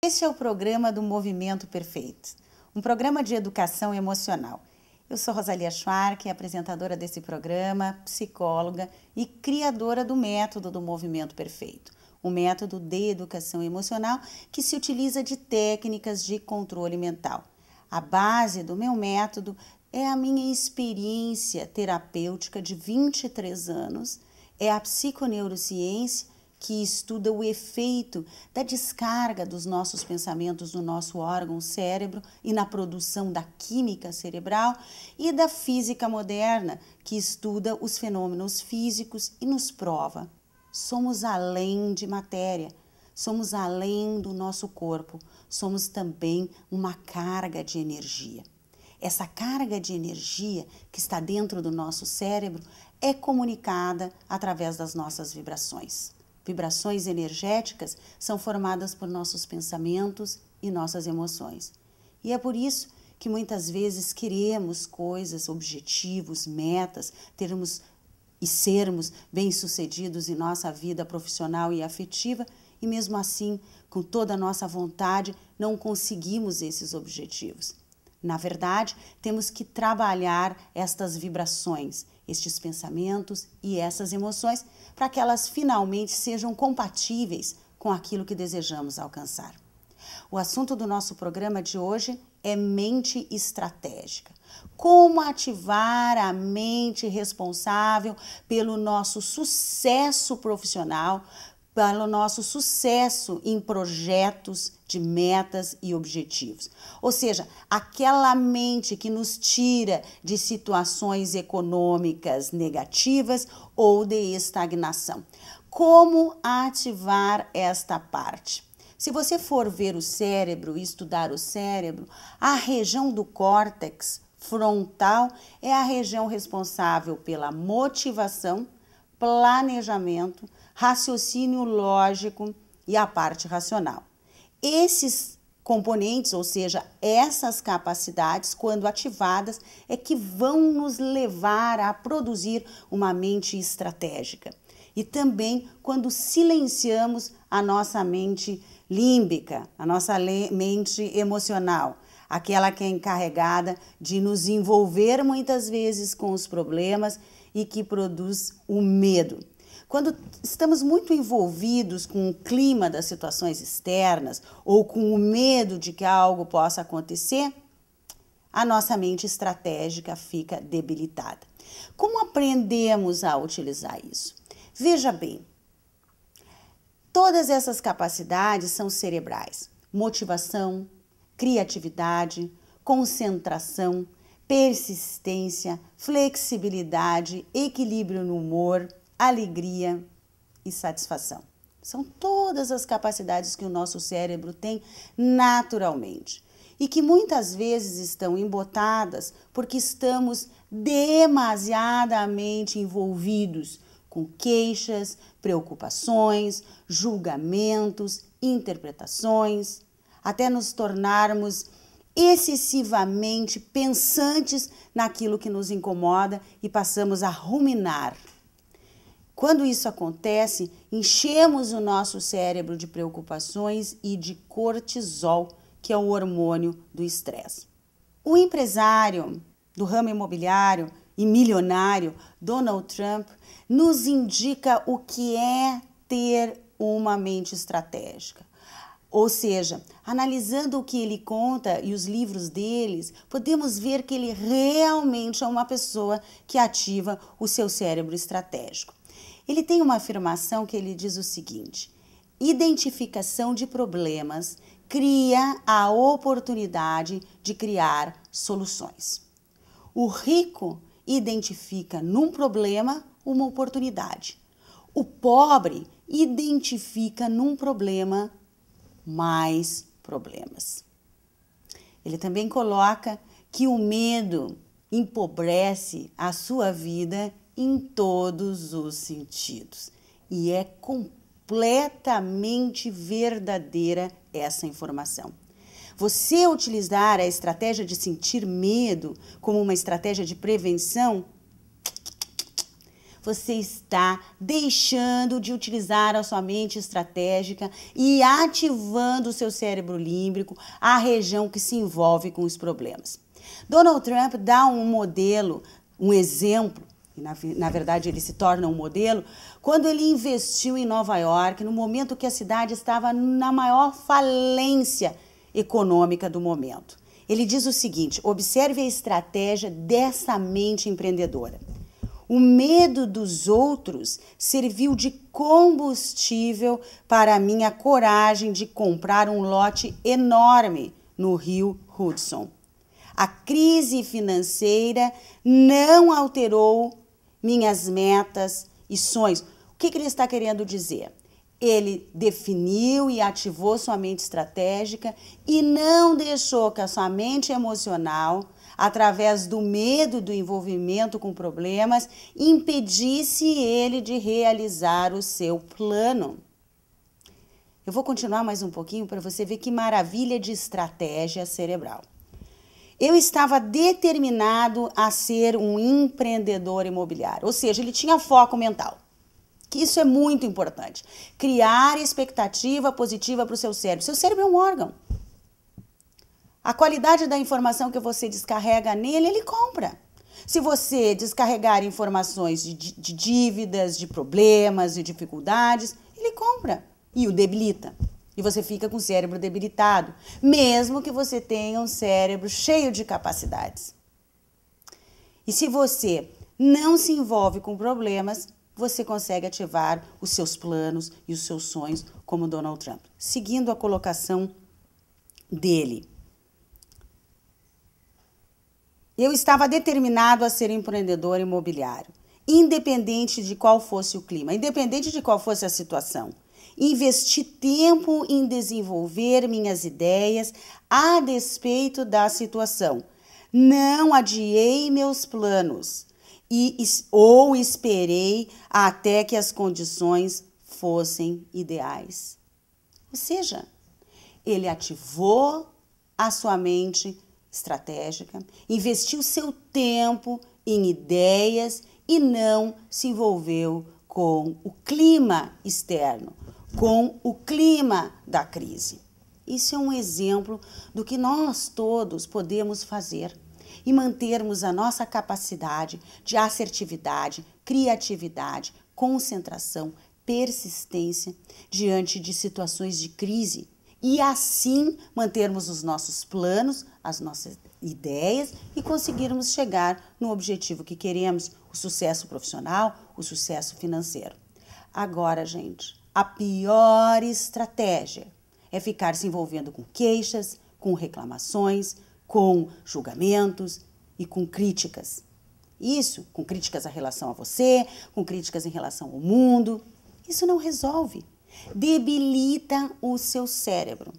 Este é o programa do Movimento Perfeito, um programa de educação emocional. Eu sou Rosalia Schwark, apresentadora desse programa, psicóloga e criadora do método do Movimento Perfeito, um método de educação emocional que se utiliza de técnicas de controle mental. A base do meu método é a minha experiência terapêutica de 23 anos, é a psiconeurociência que estuda o efeito da descarga dos nossos pensamentos no nosso órgão cérebro e na produção da química cerebral, e da física moderna, que estuda os fenômenos físicos e nos prova: somos além de matéria, somos além do nosso corpo, somos também uma carga de energia. Essa carga de energia que está dentro do nosso cérebro é comunicada através das nossas vibrações. Vibrações energéticas são formadas por nossos pensamentos e nossas emoções. E é por isso que muitas vezes queremos coisas, objetivos, metas, termos e sermos bem-sucedidos em nossa vida profissional e afetiva, e mesmo assim, com toda a nossa vontade, não conseguimos esses objetivos. Na verdade, temos que trabalhar estas vibrações, estes pensamentos e essas emoções para que elas finalmente sejam compatíveis com aquilo que desejamos alcançar. O assunto do nosso programa de hoje é mente estratégica. Como ativar a mente responsável pelo nosso sucesso profissional, pelo nosso sucesso em projetos de metas e objetivos. Ou seja, aquela mente que nos tira de situações econômicas negativas ou de estagnação. Como ativar esta parte? Se você for ver o cérebro e estudar o cérebro, a região do córtex frontal é a região responsável pela motivação, planejamento, raciocínio lógico e a parte racional. Esses componentes, ou seja, essas capacidades, quando ativadas, é que vão nos levar a produzir uma mente estratégica. E também quando silenciamos a nossa mente límbica, a nossa mente emocional, aquela que é encarregada de nos envolver muitas vezes com os problemas e que produz o medo. Quando estamos muito envolvidos com o clima das situações externas ou com o medo de que algo possa acontecer, a nossa mente estratégica fica debilitada. Como aprendemos a utilizar isso? Veja bem, todas essas capacidades são cerebrais: motivação, criatividade, concentração, persistência, flexibilidade, equilíbrio no humor, alegria e satisfação. São todas as capacidades que o nosso cérebro tem naturalmente e que muitas vezes estão embotadas porque estamos demasiadamente envolvidos com queixas, preocupações, julgamentos, interpretações, até nos tornarmos excessivamente pensantes naquilo que nos incomoda e passamos a ruminar. Quando isso acontece, enchemos o nosso cérebro de preocupações e de cortisol, que é o hormônio do estresse. O empresário do ramo imobiliário e milionário Donald Trump nos indica o que é ter uma mente estratégica. Ou seja, analisando o que ele conta e os livros deles, podemos ver que ele realmente é uma pessoa que ativa o seu cérebro estratégico. Ele tem uma afirmação que ele diz o seguinte: identificação de problemas cria a oportunidade de criar soluções. O rico identifica num problema uma oportunidade. O pobre identifica num problema mais problemas. Ele também coloca que o medo empobrece a sua vida em todos os sentidos. E é completamente verdadeira essa informação. Você utilizar a estratégia de sentir medo como uma estratégia de prevenção, você está deixando de utilizar a sua mente estratégica e ativando o seu cérebro límbico, a região que se envolve com os problemas. Donald Trump dá um modelo, um exemplo, e na verdade ele se torna um modelo, quando ele investiu em Nova York, no momento que a cidade estava na maior falência econômica do momento. Ele diz o seguinte: observe a estratégia dessa mente empreendedora. O medo dos outros serviu de combustível para a minha coragem de comprar um lote enorme no rio Hudson. A crise financeira não alterou minhas metas e sonhos. O que ele está querendo dizer? Ele definiu e ativou sua mente estratégica e não deixou que a sua mente emocional, através do medo do envolvimento com problemas, impedisse ele de realizar o seu plano. Eu vou continuar mais um pouquinho para você ver que maravilha de estratégia cerebral. Eu estava determinado a ser um empreendedor imobiliário, ou seja, ele tinha foco mental. Que isso é muito importante. Criar expectativa positiva para o seu cérebro. Seu cérebro é um órgão. A qualidade da informação que você descarrega nele, ele compra. Se você descarregar informações de dívidas, de problemas, de dificuldades, ele compra e o debilita. E você fica com o cérebro debilitado, mesmo que você tenha um cérebro cheio de capacidades. E se você não se envolve com problemas, você consegue ativar os seus planos e os seus sonhos, como Donald Trump. Seguindo a colocação dele. Eu estava determinado a ser empreendedor imobiliário, independente de qual fosse o clima, independente de qual fosse a situação. Investi tempo em desenvolver minhas ideias a despeito da situação. Não adiei meus planos ou esperei até que as condições fossem ideais. Ou seja, ele ativou a sua mente estratégica, investiu seu tempo em ideias e não se envolveu com o clima externo, com o clima da crise. Isso é um exemplo do que nós todos podemos fazer e mantermos a nossa capacidade de assertividade, criatividade, concentração, persistência diante de situações de crise e assim mantermos os nossos planos, as nossas ideias e conseguirmos chegar no objetivo que queremos, o sucesso profissional, o sucesso financeiro. Agora, gente, a pior estratégia é ficar se envolvendo com queixas, com reclamações, com julgamentos e com críticas. Isso, com críticas em relação a você, com críticas em relação ao mundo. Isso não resolve. Debilita o seu cérebro.